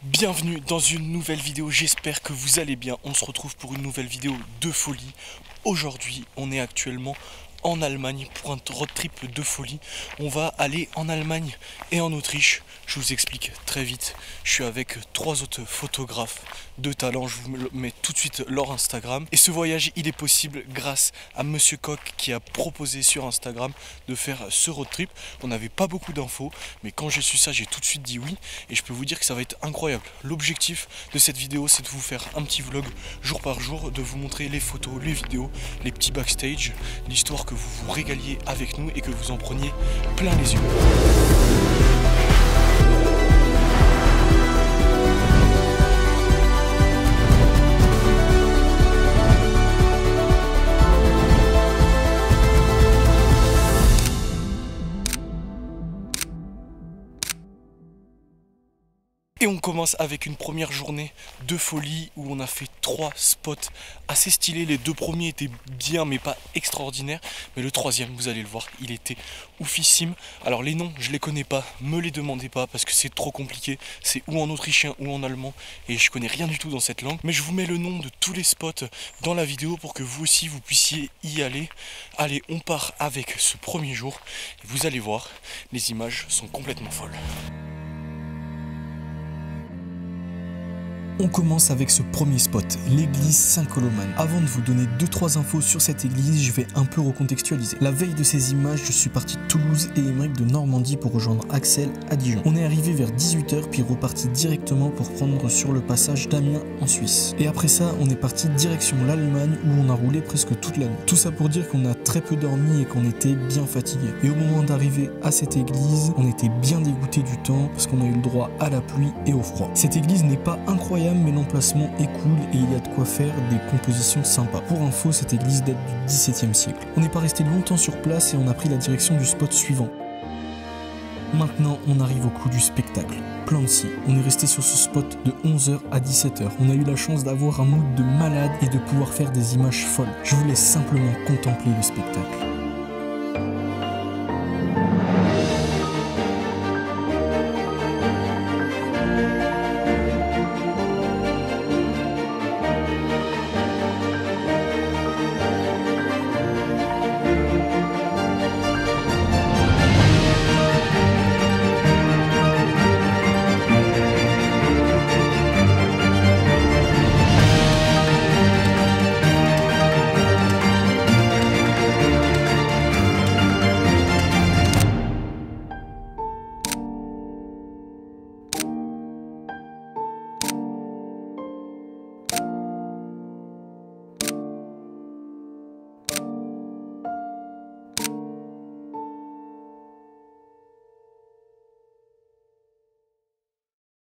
Bienvenue dans une nouvelle vidéo, j'espère que vous allez bien. On se retrouve pour une nouvelle vidéo de folie. Aujourd'hui, on est actuellement en Allemagne pour un road trip de folie. On va aller en Allemagne et en Autriche. Je vous explique très vite. Je suis avec 3 autres photographes de talent. Je vous mets tout de suite leur Instagram. Et ce voyage, il est possible grâce à Monsieur Coq qui a proposé sur Instagram de faire ce road trip. On n'avait pas beaucoup d'infos, mais quand j'ai su ça, j'ai tout de suite dit oui. Et je peux vous dire que ça va être incroyable. L'objectif de cette vidéo, c'est de vous faire un petit vlog jour par jour, de vous montrer les photos, les vidéos, les petits backstage, l'histoire que vous vous régaliez avec nous et que vous en preniez plein les yeux. Et on commence avec une première journée de folie où on a fait 3 spots assez stylés. Les 2 premiers étaient bien mais pas extraordinaires. Mais le 3e, vous allez le voir, il était oufissime. Alors les noms, je les connais pas, me les demandez pas parce que c'est trop compliqué. C'est ou en autrichien ou en allemand et je connais rien du tout dans cette langue. Mais je vous mets le nom de tous les spots dans la vidéo pour que vous aussi vous puissiez y aller. Allez, on part avec ce premier jour et vous allez voir, les images sont complètement folles. On commence avec ce premier spot, l'église Saint-Colomban. Avant de vous donner 2-3 infos sur cette église, je vais un peu recontextualiser. La veille de ces images, je suis parti de Toulouse et Émeric de Normandie pour rejoindre Axel à Dijon. On est arrivé vers 18 h puis reparti directement pour prendre sur le passage d'Amiens en Suisse. Et après ça, on est parti direction l'Allemagne où on a roulé presque toute la nuit. Tout ça pour dire qu'on a très peu dormi et qu'on était bien fatigué. Et au moment d'arriver à cette église, on était bien dégoûté du temps parce qu'on a eu le droit à la pluie et au froid. Cette église n'est pas incroyable, mais l'emplacement est cool et il y a de quoi faire des compositions sympas. Pour info, cette église date du XVIIe siècle. On n'est pas resté longtemps sur place et on a pris la direction du spot suivant. Maintenant, on arrive au clou du spectacle. Plancy. On est resté sur ce spot de 11 h à 17 h. On a eu la chance d'avoir un mood de malade et de pouvoir faire des images folles. Je vous laisse simplement contempler le spectacle.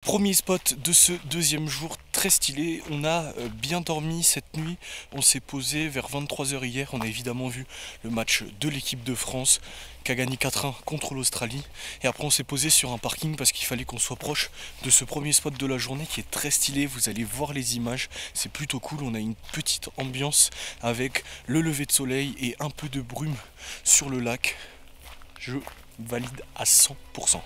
Premier spot de ce deuxième jour, très stylé. On a bien dormi cette nuit. On s'est posé vers 23 h hier. On a évidemment vu le match de l'équipe de France qui a gagné 4-1 contre l'Australie. Et après on s'est posé sur un parking parce qu'il fallait qu'on soit proche de ce premier spot de la journée qui est très stylé. Vous allez voir les images, c'est plutôt cool. On a une petite ambiance avec le lever de soleil et un peu de brume sur le lac. Je valide à 100%.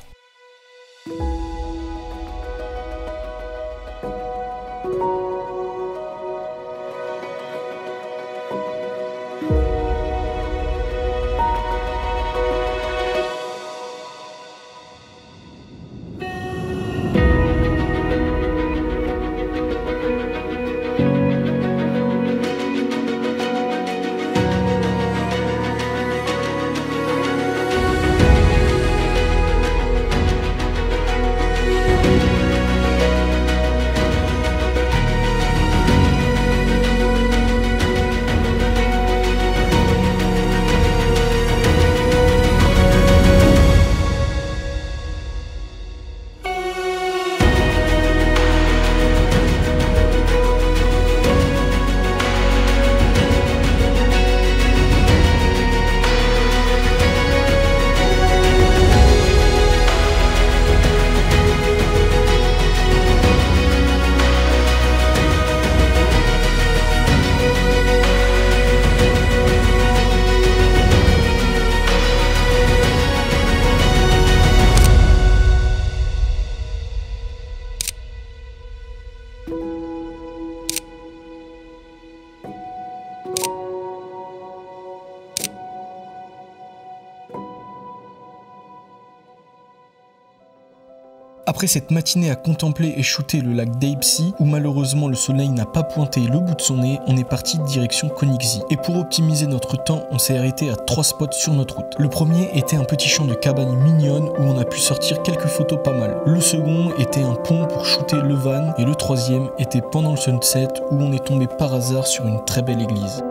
Après cette matinée à contempler et shooter le lac Deipsi, où malheureusement le soleil n'a pas pointé le bout de son nez, on est parti direction Königssee. Et pour optimiser notre temps, on s'est arrêté à 3 spots sur notre route. Le premier était un petit champ de cabanes mignonne où on a pu sortir quelques photos pas mal. Le second était un pont pour shooter le van et le troisième était pendant le sunset où on est tombé par hasard sur une très belle église.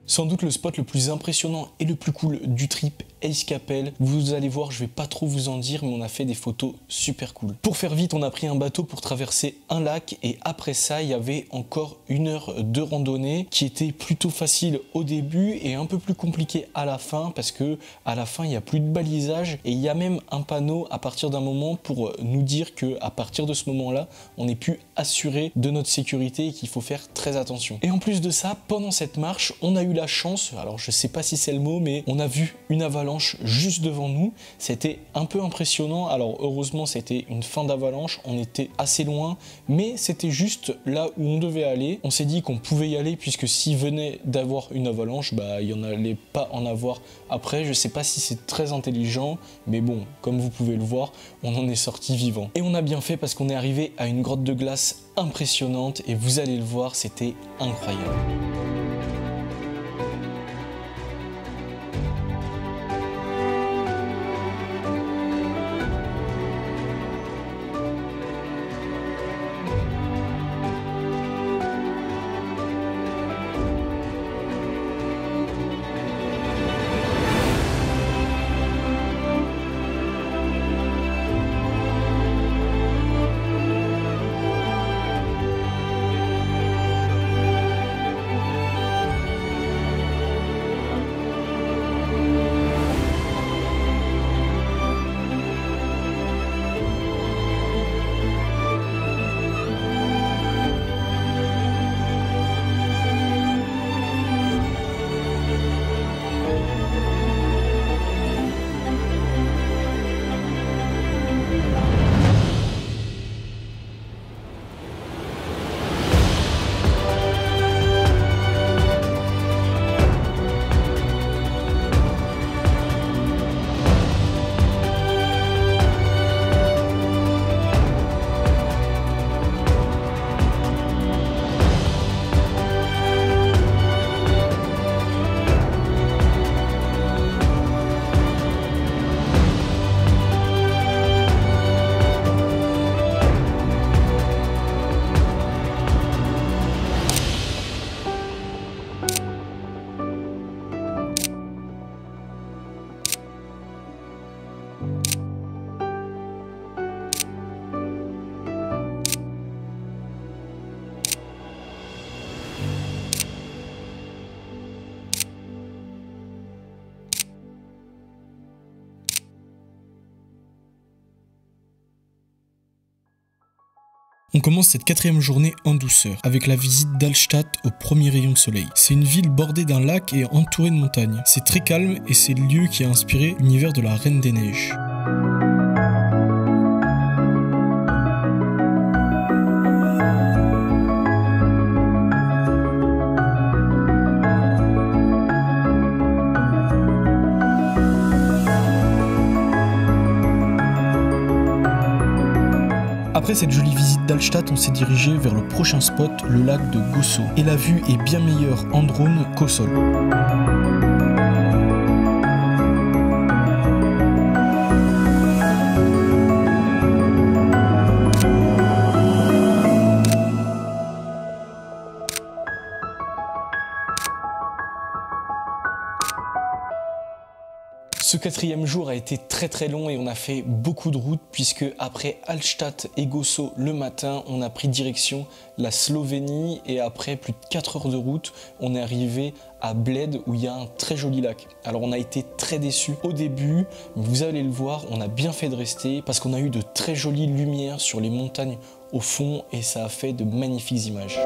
Sans doute le spot le plus impressionnant et le plus cool du trip, Ace Cappell. Vous allez voir, je vais pas trop vous en dire, mais on a fait des photos super cool. Pour faire vite, on a pris un bateau pour traverser un lac et après ça, il y avait encore 1 heure de randonnée qui était plutôt facile au début et un peu plus compliqué à la fin parce que à la fin, il n'y a plus de balisage et il y a même un panneau à partir d'un moment pour nous dire que à partir de ce moment-là, on n'est plus assuré de notre sécurité et qu'il faut faire très attention. Et en plus de ça, pendant cette marche, on a eu la chance, alors je sais pas si c'est le mot, mais on a vu une avalanche juste devant nous. C'était un peu impressionnant. Alors heureusement c'était une fin d'avalanche, on était assez loin, mais c'était juste là où on devait aller. On s'est dit qu'on pouvait y aller puisque s'il venait d'avoir une avalanche, bah il y en allait pas en avoir après. Je sais pas si c'est très intelligent, mais bon, comme vous pouvez le voir, on en est sorti vivant. Et on a bien fait parce qu'on est arrivé à une grotte de glace impressionnante et vous allez le voir, c'était incroyable. On commence cette 4e journée en douceur, avec la visite d'Allstatt au premier rayon de soleil. C'est une ville bordée d'un lac et entourée de montagnes. C'est très calme et c'est le lieu qui a inspiré l'univers de la Reine des Neiges. Après cette jolie visite d'Allstatt, on s'est dirigé vers le prochain spot, le lac de Gozo. Et la vue est bien meilleure en drone qu'au sol. Ce 4e jour a été très long et on a fait beaucoup de routes puisque après Allstatt et Gozo le matin, on a pris direction la Slovénie et après plus de 4 heures de route, on est arrivé à Bled où il y a un très joli lac. Alors on a été très déçus au début, mais vous allez le voir, on a bien fait de rester parce qu'on a eu de très jolies lumières sur les montagnes au fond et ça a fait de magnifiques images.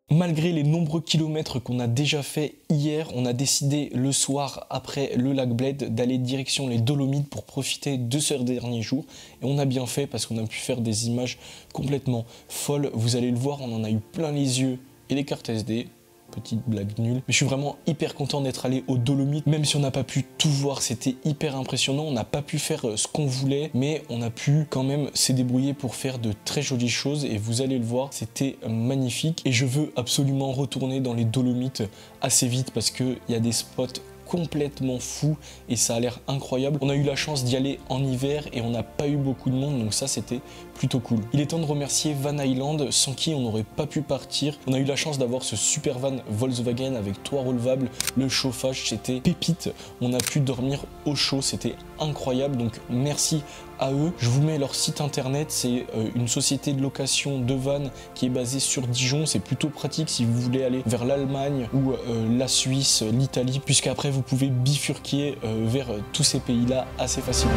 Malgré les nombreux kilomètres qu'on a déjà fait hier, on a décidé le soir après le lac Bled d'aller direction les Dolomites pour profiter de ce dernier jour. Et on a bien fait parce qu'on a pu faire des images complètement folles. Vous allez le voir, on en a eu plein les yeux et les cartes SD. Petite blague nulle. Mais je suis vraiment hyper content d'être allé aux Dolomites. Même si on n'a pas pu tout voir, c'était hyper impressionnant. On n'a pas pu faire ce qu'on voulait, mais on a pu quand même se débrouiller pour faire de très jolies choses. Et vous allez le voir, c'était magnifique. Et je veux absolument retourner dans les Dolomites assez vite parce qu'il y a des spots complètement fou et ça a l'air incroyable. On a eu la chance d'y aller en hiver et on n'a pas eu beaucoup de monde, donc ça c'était plutôt cool. Il est temps de remercier Van Island sans qui on n'aurait pas pu partir. On a eu la chance d'avoir ce super van Volkswagen avec toit relevable, le chauffage, c'était pépite. On a pu dormir au chaud, c'était incroyable, donc merci à eux. Je vous mets leur site internet, c'est une société de location de vannes qui est basée sur Dijon. C'est plutôt pratique si vous voulez aller vers l'Allemagne ou la Suisse, l'Italie, puisqu'après vous pouvez bifurquer vers tous ces pays-là assez facilement.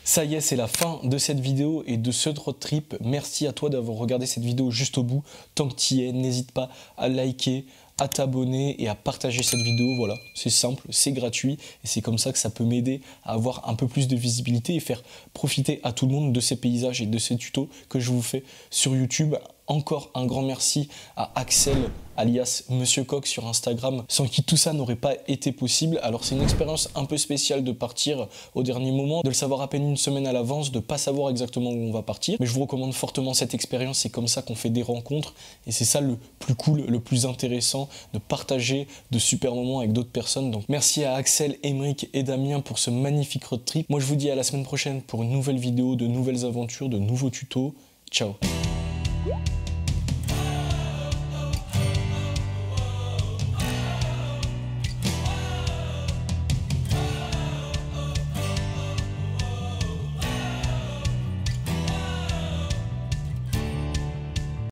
Ça y est, c'est la fin de cette vidéo et de ce road trip. Merci à toi d'avoir regardé cette vidéo juste au bout. Tant que tu y es, n'hésite pas à liker, à t'abonner et à partager cette vidéo. Voilà, c'est simple, c'est gratuit et c'est comme ça que ça peut m'aider à avoir un peu plus de visibilité et faire profiter à tout le monde de ces paysages et de ces tutos que je vous fais sur YouTube. Encore un grand merci à Axel, alias Monsieur Coq sur Instagram, sans qui tout ça n'aurait pas été possible. Alors c'est une expérience un peu spéciale de partir au dernier moment, de le savoir à peine une semaine à l'avance, de pas savoir exactement où on va partir. Mais je vous recommande fortement cette expérience, c'est comme ça qu'on fait des rencontres et c'est ça le plus cool, le plus intéressant, de partager de super moments avec d'autres personnes. Donc merci à Axel, Émeric et Damien pour ce magnifique road trip. Moi je vous dis à la semaine prochaine pour une nouvelle vidéo, de nouvelles aventures, de nouveaux tutos. Ciao.